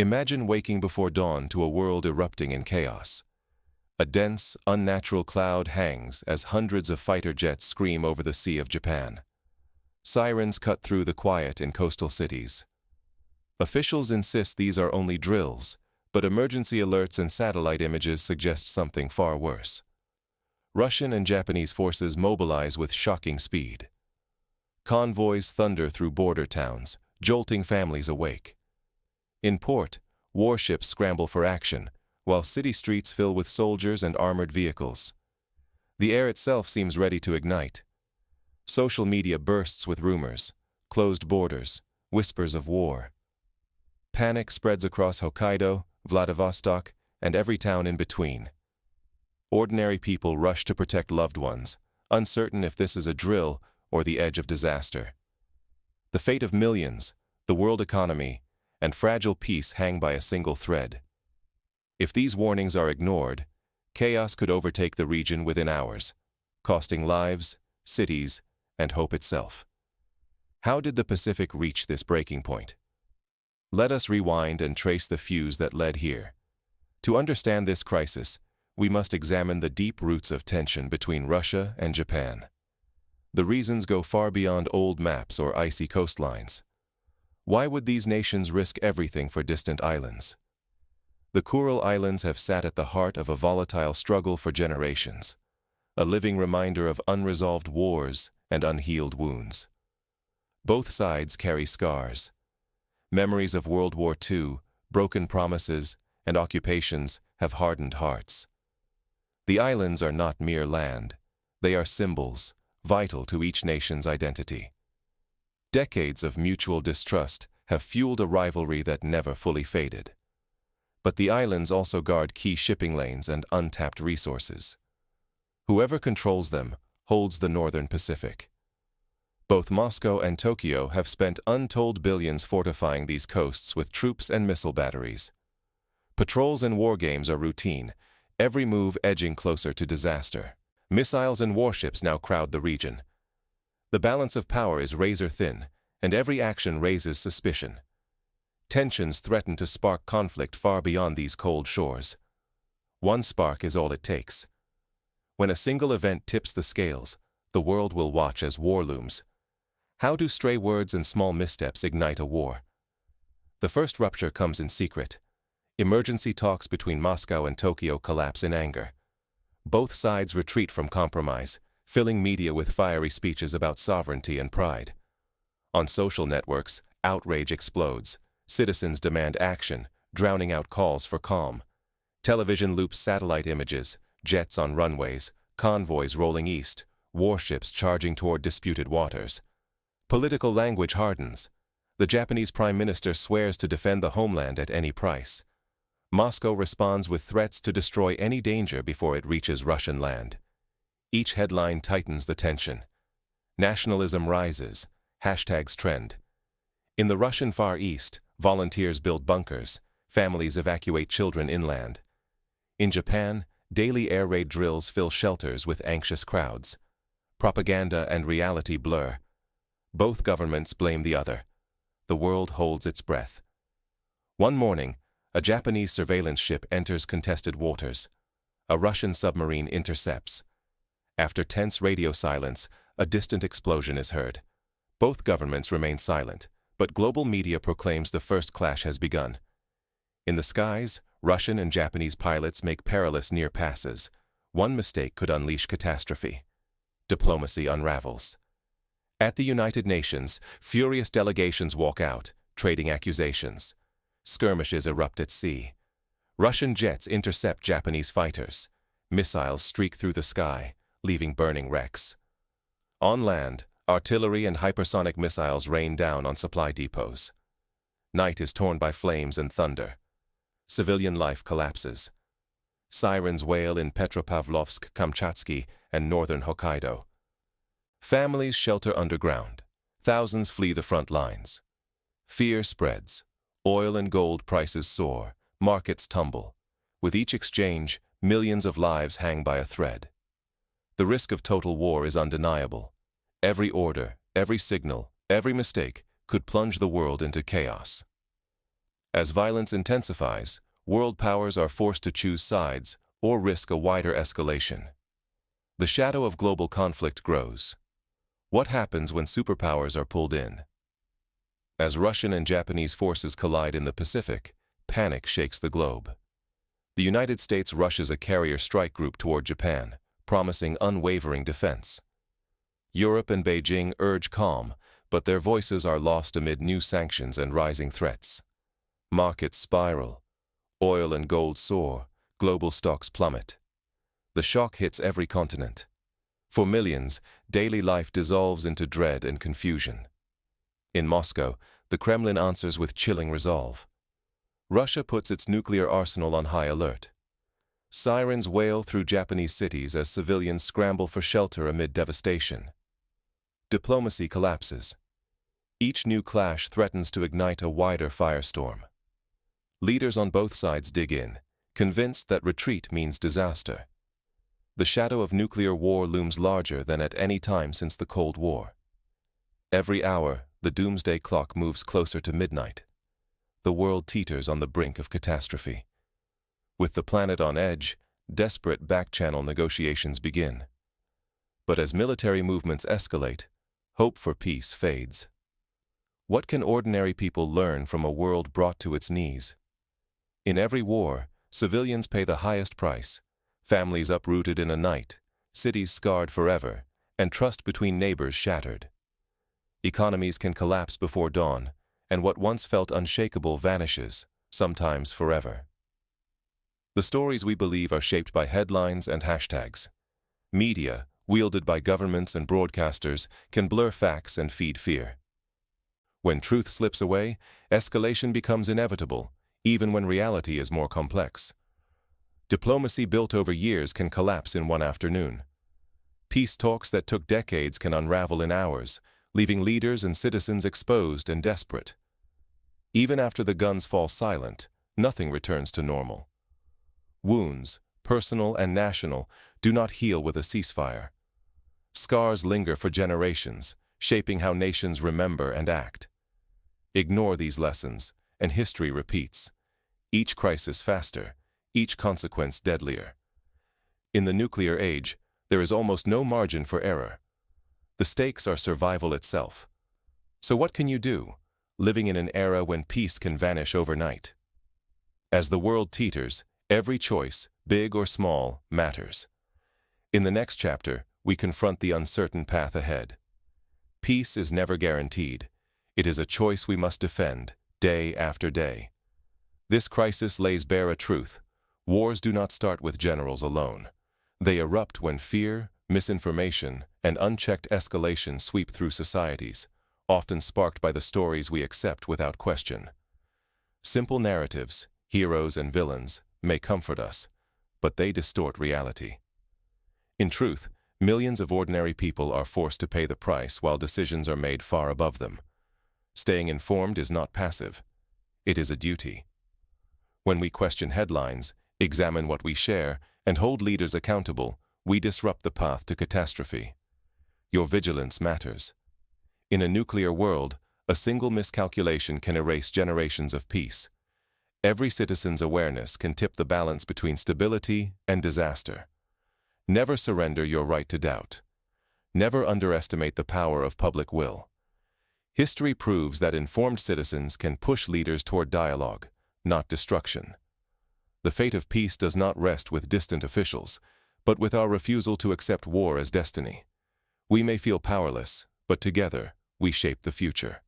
Imagine waking before dawn to a world erupting in chaos. A dense, unnatural cloud hangs as hundreds of fighter jets scream over the Sea of Japan. Sirens cut through the quiet in coastal cities. Officials insist these are only drills, but emergency alerts and satellite images suggest something far worse. Russian and Japanese forces mobilize with shocking speed. Convoys thunder through border towns, jolting families awake. In port, warships scramble for action, while city streets fill with soldiers and armored vehicles. The air itself seems ready to ignite. Social media bursts with rumors, closed borders, whispers of war. Panic spreads across Hokkaido, Vladivostok, and every town in between. Ordinary people rush to protect loved ones, uncertain if this is a drill or the edge of disaster. The fate of millions, the world economy, and fragile peace hang by a single thread. If these warnings are ignored, chaos could overtake the region within hours, costing lives, cities, and hope itself. How did the Pacific reach this breaking point? Let us rewind and trace the fuse that led here. To understand this crisis, we must examine the deep roots of tension between Russia and Japan. The reasons go far beyond old maps or icy coastlines. Why would these nations risk everything for distant islands? The Kuril Islands have sat at the heart of a volatile struggle for generations, a living reminder of unresolved wars and unhealed wounds. Both sides carry scars. Memories of World War II, broken promises, and occupations have hardened hearts. The islands are not mere land. They are symbols, vital to each nation's identity. Decades of mutual distrust have fueled a rivalry that never fully faded. But the islands also guard key shipping lanes and untapped resources. Whoever controls them holds the northern Pacific. Both Moscow and Tokyo have spent untold billions fortifying these coasts with troops and missile batteries. Patrols and war games are routine, every move edging closer to disaster. Missiles and warships now crowd the region. The balance of power is razor-thin, and every action raises suspicion. Tensions threaten to spark conflict far beyond these cold shores. One spark is all it takes. When a single event tips the scales, the world will watch as war looms. How do stray words and small missteps ignite a war? The first rupture comes in secret. Emergency talks between Moscow and Tokyo collapse in anger. Both sides retreat from compromise, filling media with fiery speeches about sovereignty and pride. On social networks, outrage explodes. Citizens demand action, drowning out calls for calm. Television loops satellite images, jets on runways, convoys rolling east, warships charging toward disputed waters. Political language hardens. The Japanese Prime Minister swears to defend the homeland at any price. Moscow responds with threats to destroy any danger before it reaches Russian land. Each headline tightens the tension. Nationalism rises, hashtags trend. In the Russian Far East, volunteers build bunkers, families evacuate children inland. In Japan, daily air raid drills fill shelters with anxious crowds. Propaganda and reality blur. Both governments blame the other. The world holds its breath. One morning, a Japanese surveillance ship enters contested waters. A Russian submarine intercepts. After tense radio silence, a distant explosion is heard. Both governments remain silent, but global media proclaims the first clash has begun. In the skies, Russian and Japanese pilots make perilous near passes. One mistake could unleash catastrophe. Diplomacy unravels. At the United Nations, furious delegations walk out, trading accusations. Skirmishes erupt at sea. Russian jets intercept Japanese fighters. Missiles streak through the sky, leaving burning wrecks. On land, artillery and hypersonic missiles rain down on supply depots. Night is torn by flames and thunder. Civilian life collapses. Sirens wail in Petropavlovsk, Kamchatsky, and northern Hokkaido. Families shelter underground. Thousands flee the front lines. Fear spreads. Oil and gold prices soar. Markets tumble. With each exchange, millions of lives hang by a thread. The risk of total war is undeniable. Every order, every signal, every mistake could plunge the world into chaos. As violence intensifies, world powers are forced to choose sides or risk a wider escalation. The shadow of global conflict grows. What happens when superpowers are pulled in? As Russian and Japanese forces collide in the Pacific, panic shakes the globe. The United States rushes a carrier strike group toward Japan, promising unwavering defense. Europe and Beijing urge calm, but their voices are lost amid new sanctions and rising threats. Markets spiral. Oil and gold soar. Global stocks plummet. The shock hits every continent. For millions, daily life dissolves into dread and confusion. In Moscow, the Kremlin answers with chilling resolve. Russia puts its nuclear arsenal on high alert. Sirens wail through Japanese cities as civilians scramble for shelter amid devastation. Diplomacy collapses. Each new clash threatens to ignite a wider firestorm. Leaders on both sides dig in, convinced that retreat means disaster. The shadow of nuclear war looms larger than at any time since the Cold War. Every hour, the doomsday clock moves closer to midnight. The world teeters on the brink of catastrophe. With the planet on edge, desperate back-channel negotiations begin. But as military movements escalate, hope for peace fades. What can ordinary people learn from a world brought to its knees? In every war, civilians pay the highest price, families uprooted in a night, cities scarred forever, and trust between neighbors shattered. Economies can collapse before dawn, and what once felt unshakable vanishes, sometimes forever. The stories we believe are shaped by headlines and hashtags. Media, wielded by governments and broadcasters, can blur facts and feed fear. When truth slips away, escalation becomes inevitable, even when reality is more complex. Diplomacy built over years can collapse in one afternoon. Peace talks that took decades can unravel in hours, leaving leaders and citizens exposed and desperate. Even after the guns fall silent, nothing returns to normal. Wounds, personal and national, do not heal with a ceasefire. Scars linger for generations, shaping how nations remember and act. Ignore these lessons, and history repeats. Each crisis faster, each consequence deadlier. In the nuclear age, there is almost no margin for error. The stakes are survival itself. So what can you do, living in an era when peace can vanish overnight? As the world teeters, every choice, big or small, matters. In the next chapter, we confront the uncertain path ahead. Peace is never guaranteed. It is a choice we must defend, day after day. This crisis lays bare a truth. Wars do not start with generals alone. They erupt when fear, misinformation, and unchecked escalation sweep through societies, often sparked by the stories we accept without question. Simple narratives, heroes and villains, may comfort us, but they distort reality. In truth, millions of ordinary people are forced to pay the price while decisions are made far above them. Staying informed is not passive. It is a duty. When we question headlines, examine what we share, and hold leaders accountable, we disrupt the path to catastrophe. Your vigilance matters. In a nuclear world, a single miscalculation can erase generations of peace. Every citizen's awareness can tip the balance between stability and disaster. Never surrender your right to doubt. Never underestimate the power of public will. History proves that informed citizens can push leaders toward dialogue, not destruction. The fate of peace does not rest with distant officials, but with our refusal to accept war as destiny. We may feel powerless, but together, we shape the future.